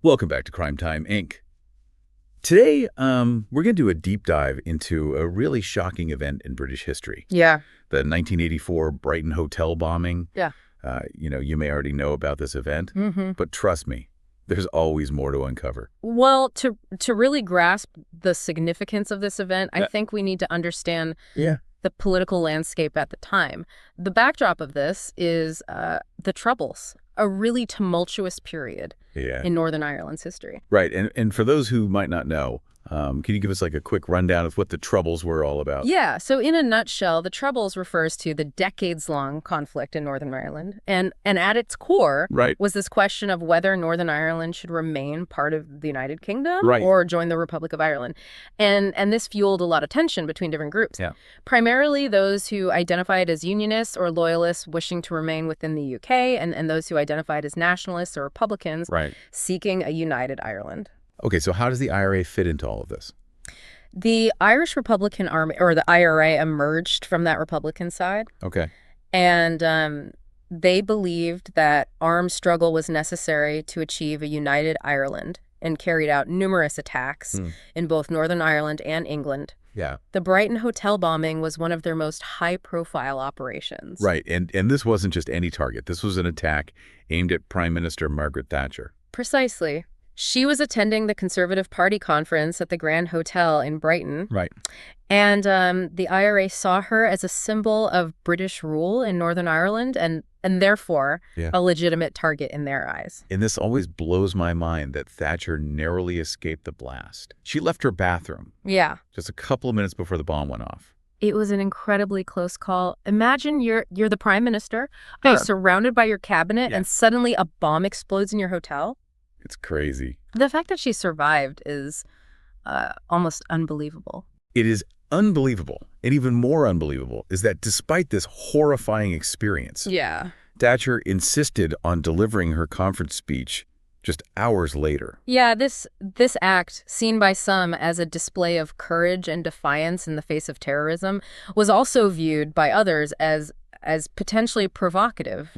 Welcome back to Crime Time, Inc. Today, we're going to do a deep dive into a really shocking event in British history. Yeah. The 1984 Brighton Hotel bombing. Yeah. You may already know about this event, but trust me, there's always more to uncover. Well, to really grasp the significance of this event, I think we need to understand the political landscape at the time. The backdrop of this is the Troubles, a really tumultuous period in Northern Ireland's history. Right, and for those who might not know, can you give us like a quick rundown of what the Troubles were all about? Yeah, so in a nutshell, the Troubles refers to the decades-long conflict in Northern Ireland. And at its core was this question of whether Northern Ireland should remain part of the United Kingdom or join the Republic of Ireland. And this fueled a lot of tension between different groups. Yeah. Primarily those who identified as unionists or loyalists wishing to remain within the UK, and those who identified as nationalists or Republicans seeking a united Ireland. Okay, so how does the IRA fit into all of this? The Irish Republican Army, or the IRA, emerged from that Republican side. Okay. And they believed that armed struggle was necessary to achieve a united Ireland and carried out numerous attacks in both Northern Ireland and England. Yeah. The Brighton Hotel bombing was one of their most high-profile operations. Right, and this wasn't just any target. This was an attack aimed at Prime Minister Margaret Thatcher. Precisely. She was attending the Conservative Party conference at the Grand Hotel in Brighton. Right. And the IRA saw her as a symbol of British rule in Northern Ireland and therefore a legitimate target in their eyes. And this always blows my mind that Thatcher narrowly escaped the blast. She left her bathroom. Yeah. Just a couple of minutes before the bomb went off. It was an incredibly close call. Imagine you're the prime minister, you're surrounded by your cabinet, and suddenly a bomb explodes in your hotel. It's crazy. The fact that she survived is almost unbelievable. It is unbelievable. And even more unbelievable is that despite this horrifying experience, Thatcher insisted on delivering her conference speech just hours later. Yeah, this act, seen by some as a display of courage and defiance in the face of terrorism, was also viewed by others as potentially provocative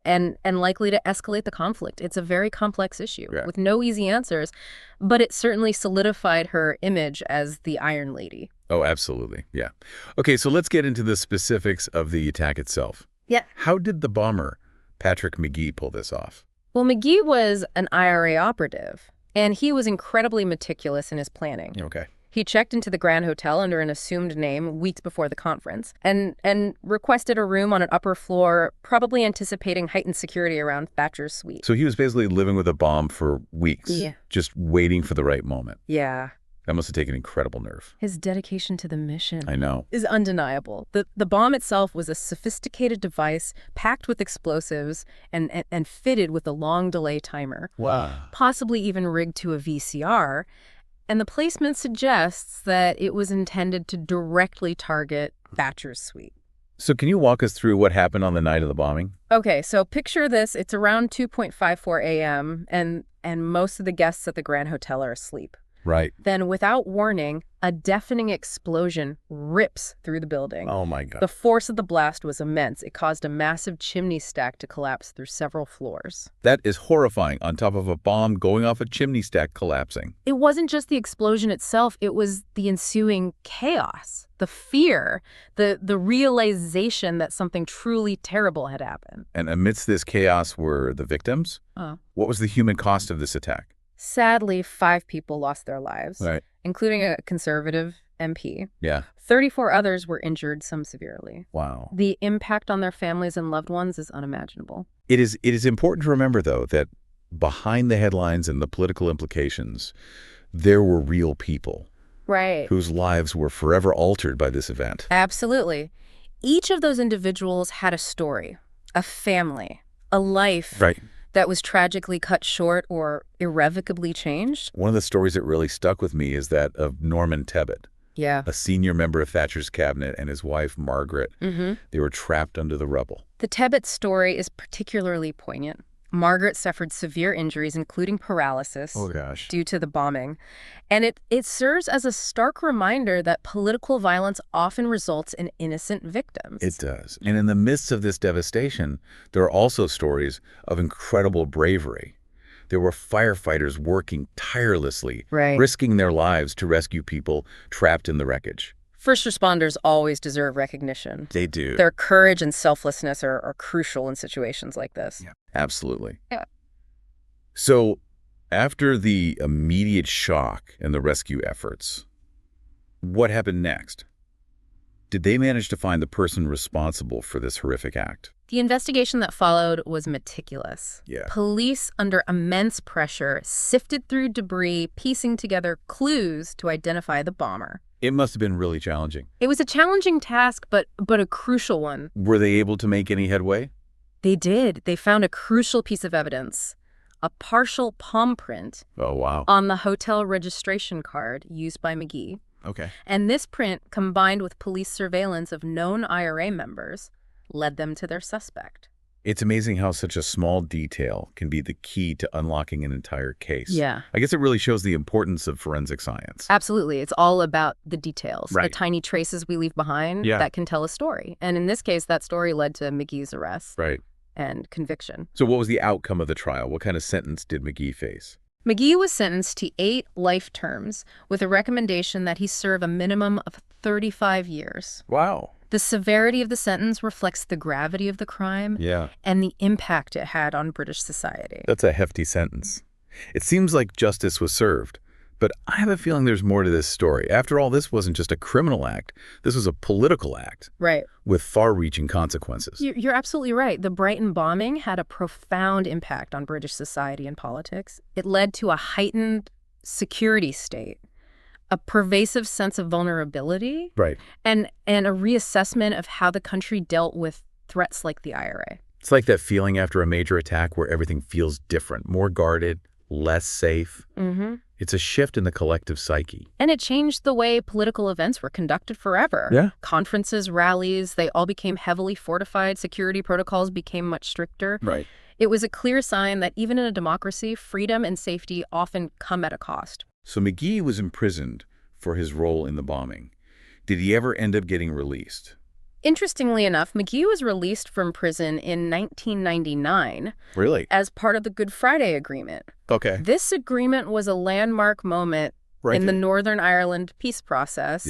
and likely to escalate the conflict. It's a very complex issue with no easy answers, but it certainly solidified her image as the Iron Lady. Oh, absolutely. Yeah. Okay, so let's get into the specifics of the attack itself. Yeah. How did the bomber, Patrick McGee, pull this off? Well, McGee was an IRA operative, and he was incredibly meticulous in his planning. Okay. He checked into the Grand Hotel under an assumed name weeks before the conference and requested a room on an upper floor, probably anticipating heightened security around Thatcher's suite. So he was basically living with a bomb for weeks, just waiting for the right moment. Yeah. That must have taken incredible nerve. His dedication to the mission I know. is undeniable. The bomb itself was a sophisticated device packed with explosives and fitted with a long delay timer. Wow. Possibly even rigged to a VCR. And the placement suggests that it was intended to directly target Thatcher's suite. So can you walk us through what happened on the night of the bombing? Okay, so picture this. It's around 2:54 a.m., and most of the guests at the Grand Hotel are asleep. Right. Then, without warning, a deafening explosion rips through the building. Oh, my God. The force of the blast was immense. It caused a massive chimney stack to collapse through several floors. That is horrifying, on top of a bomb going off a chimney stack collapsing. It wasn't just the explosion itself. It was the ensuing chaos, the fear, the realization that something truly terrible had happened. And amidst this chaos were the victims? What was the human cost of this attack? Sadly, 5 people lost their lives, including a Conservative MP. Yeah. 34 others were injured, some severely. Wow. The impact on their families and loved ones is unimaginable. It is important to remember, though, that behind the headlines and the political implications, there were real people. Whose lives were forever altered by this event. Absolutely. Each of those individuals had a story, a family, a life. That was tragically cut short or irrevocably changed. One of the stories that really stuck with me is that of Norman Tebbit. Yeah. A senior member of Thatcher's cabinet and his wife, Margaret. They were trapped under the rubble. The Tebbit story is particularly poignant. Margaret suffered severe injuries, including paralysis, due to the bombing. And it serves as a stark reminder that political violence often results in innocent victims. It does. And in the midst of this devastation, there are also stories of incredible bravery. There were firefighters working tirelessly, Right. risking their lives to rescue people trapped in the wreckage. First responders always deserve recognition. They do. Their courage and selflessness are crucial in situations like this. Yeah, absolutely. Yeah. So, after the immediate shock and the rescue efforts, what happened next? Did they manage to find the person responsible for this horrific act? The investigation that followed was meticulous. Yeah. Police, under immense pressure, sifted through debris, piecing together clues to identify the bomber. It must have been really challenging. It was a challenging task, but a crucial one. Were they able to make any headway? They did. They found a crucial piece of evidence, a partial palm print Oh, wow. on the hotel registration card used by McGee. Okay. And this print, combined with police surveillance of known IRA members, led them to their suspect. It's amazing how such a small detail can be the key to unlocking an entire case. Yeah. I guess it really shows the importance of forensic science. Absolutely. It's all about the details, Right. the tiny traces we leave behind that can tell a story. And in this case, that story led to McGee's arrest Right. and conviction. So what was the outcome of the trial? What kind of sentence did McGee face? McGee was sentenced to 8 life terms with a recommendation that he serve a minimum of 35 years. Wow. The severity of the sentence reflects the gravity of the crime and the impact it had on British society. That's a hefty sentence. It seems like justice was served, but I have a feeling there's more to this story. After all, this wasn't just a criminal act. This was a political act. Right. With far-reaching consequences. You're absolutely right. The Brighton bombing had a profound impact on British society and politics. It led to a heightened security state, a pervasive sense of vulnerability, Right. and a reassessment of how the country dealt with threats like the IRA. It's like that feeling after a major attack where everything feels different, more guarded, less safe. Mm-hmm. It's a shift in the collective psyche. And it changed the way political events were conducted forever. Yeah. Conferences, rallies, they all became heavily fortified. Security protocols became much stricter. Right. It was a clear sign that even in a democracy, freedom and safety often come at a cost. So McGee was imprisoned for his role in the bombing. Did he ever end up getting released? Interestingly enough, McGee was released from prison in 1999 Really? as part of the Good Friday Agreement. Okay. This agreement was a landmark moment in the Northern Ireland peace process,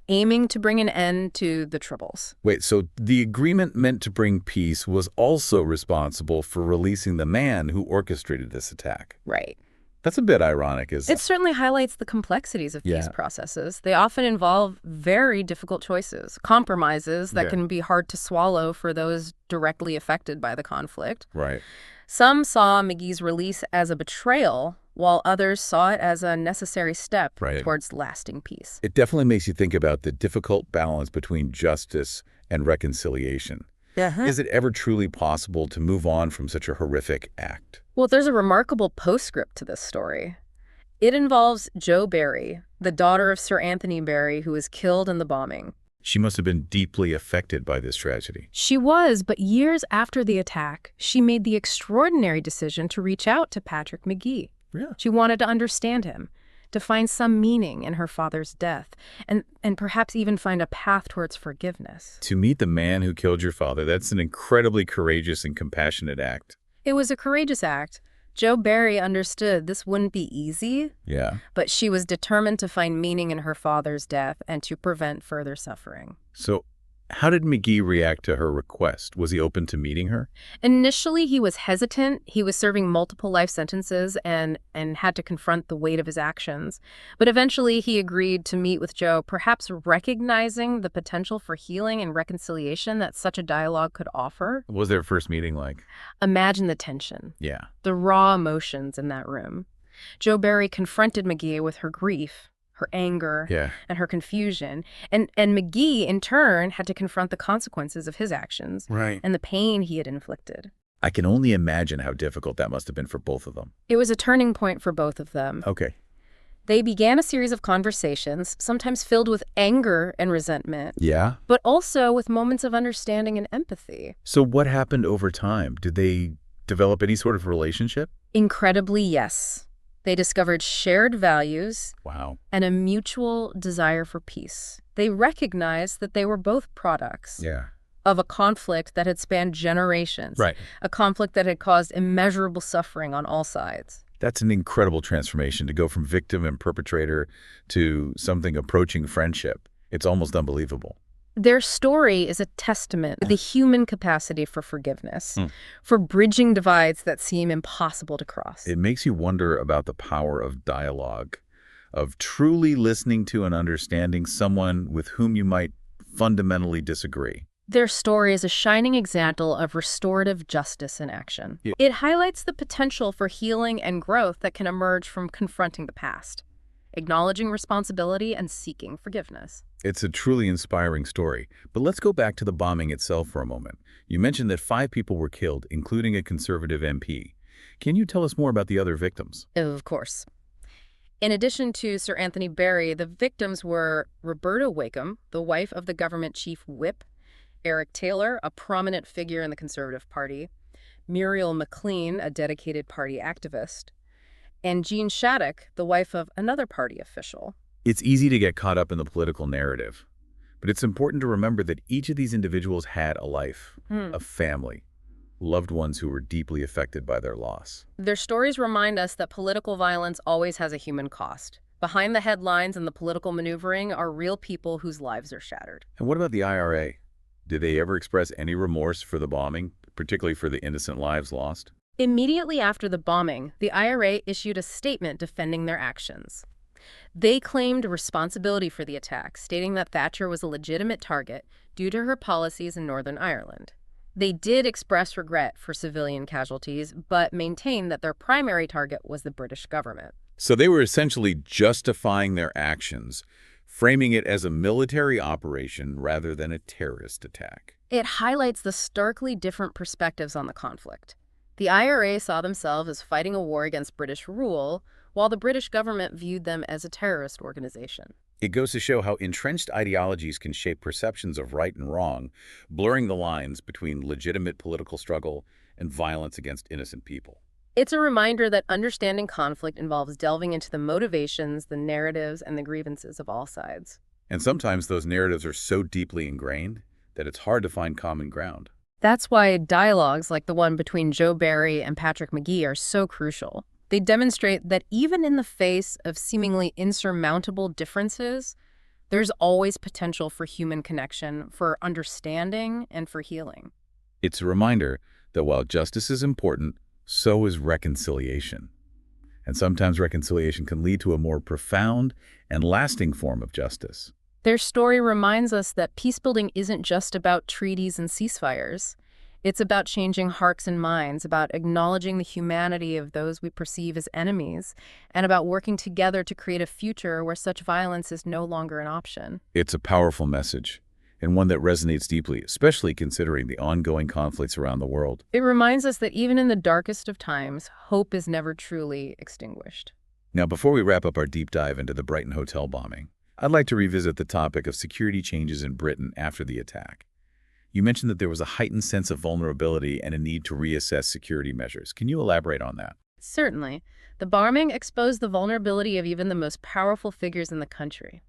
aiming to bring an end to the Troubles. Wait, so the agreement meant to bring peace was also responsible for releasing the man who orchestrated this attack. Right. That's a bit ironic, isn't It certainly highlights the complexities of peace processes. They often involve very difficult choices, compromises that can be hard to swallow for those directly affected by the conflict. Right. Some saw McGee's release as a betrayal, while others saw it as a necessary step towards lasting peace. It definitely makes you think about the difficult balance between justice and reconciliation. Is it ever truly possible to move on from such a horrific act? Well, there's a remarkable postscript to this story. It involves Jo Barry, the daughter of Sir Anthony Barry, who was killed in the bombing. She must have been deeply affected by this tragedy. She was, but years after the attack, she made the extraordinary decision to reach out to Patrick McGee. Yeah. She wanted to understand him, to find some meaning in her father's death, and perhaps even find a path towards forgiveness. To meet the man who killed your father, that's an incredibly courageous and compassionate act. It was a courageous act. Jo Barry understood this wouldn't be easy, but she was determined to find meaning in her father's death and to prevent further suffering. So how did McGee react to her request? Was he open to meeting her? Initially, he was hesitant. He was serving multiple life sentences and had to confront the weight of his actions. But eventually, he agreed to meet with Jo, perhaps recognizing the potential for healing and reconciliation that such a dialogue could offer. What was their first meeting like? Imagine the tension. Yeah. The raw emotions in that room. Jo Barry confronted McGee with her grief, her anger, and her confusion. And McGee, in turn, had to confront the consequences of his actions and the pain he had inflicted. I can only imagine how difficult that must have been for both of them. It was a turning point for both of them. Okay. They began a series of conversations, sometimes filled with anger and resentment. Yeah? But also with moments of understanding and empathy. So what happened over time? Did they develop any sort of relationship? Incredibly, yes. They discovered shared values and a mutual desire for peace. They recognized that they were both products of a conflict that had spanned generations, a conflict that had caused immeasurable suffering on all sides. That's an incredible transformation to go from victim and perpetrator to something approaching friendship. It's almost unbelievable. Their story is a testament to the human capacity for forgiveness, for bridging divides that seem impossible to cross. It makes you wonder about the power of dialogue, of truly listening to and understanding someone with whom you might fundamentally disagree. Their story is a shining example of restorative justice in action. Yeah. It highlights the potential for healing and growth that can emerge from confronting the past, acknowledging responsibility and seeking forgiveness. It's a truly inspiring story. But let's go back to the bombing itself for a moment. You mentioned that 5 people were killed, including a Conservative MP. Can you tell us more about the other victims? Of course. In addition to Sir Anthony Berry, the victims were Roberta Wakeham, the wife of the government chief whip, Eric Taylor, a prominent figure in the Conservative Party, Muriel McLean, a dedicated party activist, and Jean Shattuck, the wife of another party official. It's easy to get caught up in the political narrative, but it's important to remember that each of these individuals had a life, a family, loved ones who were deeply affected by their loss. Their stories remind us that political violence always has a human cost. Behind the headlines and the political maneuvering are real people whose lives are shattered. And what about the IRA? Did they ever express any remorse for the bombing, particularly for the innocent lives lost? Immediately after the bombing, the IRA issued a statement defending their actions. They claimed responsibility for the attack, stating that Thatcher was a legitimate target due to her policies in Northern Ireland. They did express regret for civilian casualties, but maintained that their primary target was the British government. So they were essentially justifying their actions, framing it as a military operation rather than a terrorist attack. It highlights the starkly different perspectives on the conflict. The IRA saw themselves as fighting a war against British rule, while the British government viewed them as a terrorist organization. It goes to show how entrenched ideologies can shape perceptions of right and wrong, blurring the lines between legitimate political struggle and violence against innocent people. It's a reminder that understanding conflict involves delving into the motivations, the narratives, and the grievances of all sides. And sometimes those narratives are so deeply ingrained that it's hard to find common ground. That's why dialogues like the one between Joe Barry and Patrick McGee are so crucial. They demonstrate that even in the face of seemingly insurmountable differences, there's always potential for human connection, for understanding, and for healing. It's a reminder that while justice is important, so is reconciliation. And sometimes reconciliation can lead to a more profound and lasting form of justice. Their story reminds us that peacebuilding isn't just about treaties and ceasefires. It's about changing hearts and minds, about acknowledging the humanity of those we perceive as enemies, and about working together to create a future where such violence is no longer an option. It's a powerful message, and one that resonates deeply, especially considering the ongoing conflicts around the world. It reminds us that even in the darkest of times, hope is never truly extinguished. Now, before we wrap up our deep dive into the Brighton Hotel bombing, I'd like to revisit the topic of security changes in Britain after the attack. You mentioned that there was a heightened sense of vulnerability and a need to reassess security measures. Can you elaborate on that? Certainly. The bombing exposed the vulnerability of even the most powerful figures in the country.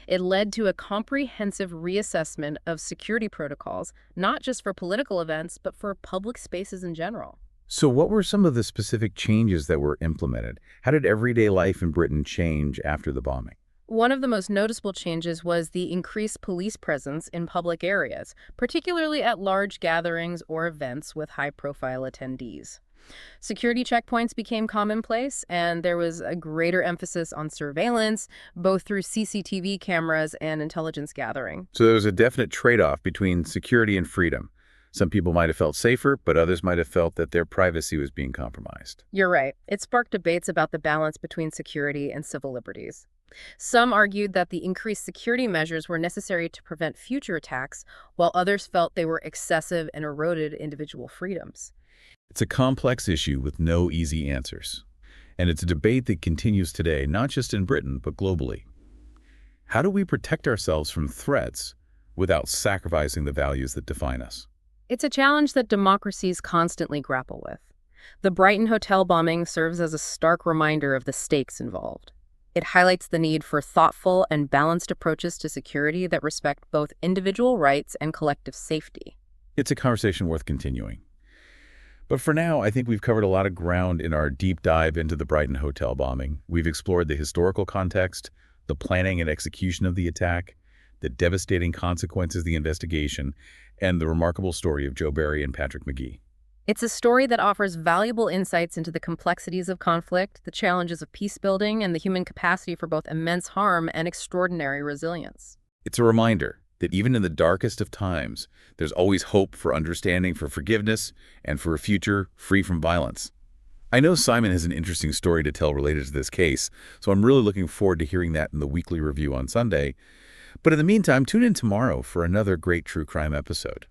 It led to a comprehensive reassessment of security protocols, not just for political events, but for public spaces in general. So what were some of the specific changes that were implemented? How did everyday life in Britain change after the bombing? One of the most noticeable changes was the increased police presence in public areas, particularly at large gatherings or events with high-profile attendees. Security checkpoints became commonplace, and there was a greater emphasis on surveillance, both through CCTV cameras and intelligence gathering. So there was a definite trade-off between security and freedom. Some people might have felt safer, but others might have felt that their privacy was being compromised. You're right. It sparked debates about the balance between security and civil liberties. Some argued that the increased security measures were necessary to prevent future attacks, while others felt they were excessive and eroded individual freedoms. It's a complex issue with no easy answers. And it's a debate that continues today, not just in Britain, but globally. How do we protect ourselves from threats without sacrificing the values that define us? It's a challenge that democracies constantly grapple with. The Brighton Hotel bombing serves as a stark reminder of the stakes involved. It highlights the need for thoughtful and balanced approaches to security that respect both individual rights and collective safety. It's a conversation worth continuing. But for now, I think we've covered a lot of ground in our deep dive into the Brighton Hotel bombing. We've explored the historical context, the planning and execution of the attack, the devastating consequences of the investigation, and the remarkable story of Joe Barry and Patrick McGee. It's a story that offers valuable insights into the complexities of conflict, the challenges of peace building, and the human capacity for both immense harm and extraordinary resilience. It's a reminder that even in the darkest of times, there's always hope for understanding, for forgiveness, and for a future free from violence. I know Simon has an interesting story to tell related to this case, so I'm really looking forward to hearing that in the weekly review on Sunday. But in the meantime, tune in tomorrow for another great true crime episode.